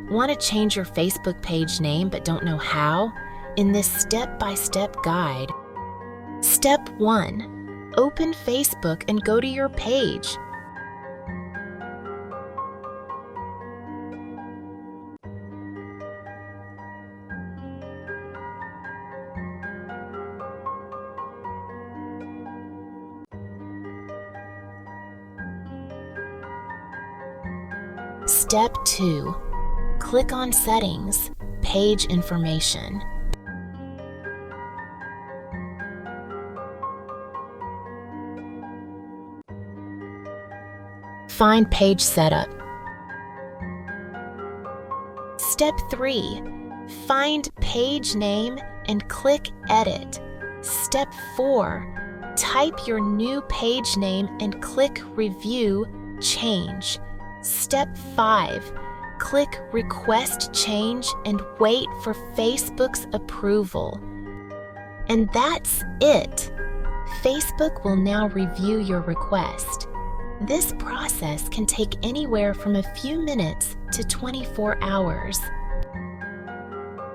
Want to change your Facebook page name but don't know how? In this step-by-step guide, Step 1. Open Facebook and go to your page. Step 2. Click on Settings, Page Information. Find Page Setup. Step 3. Find page name and click Edit. Step 4. Type your new page name and click Review, Change. Step 5. Click Request Change and wait for Facebook's approval. And that's it! Facebook will now review your request. This process can take anywhere from a few minutes to 24 hours.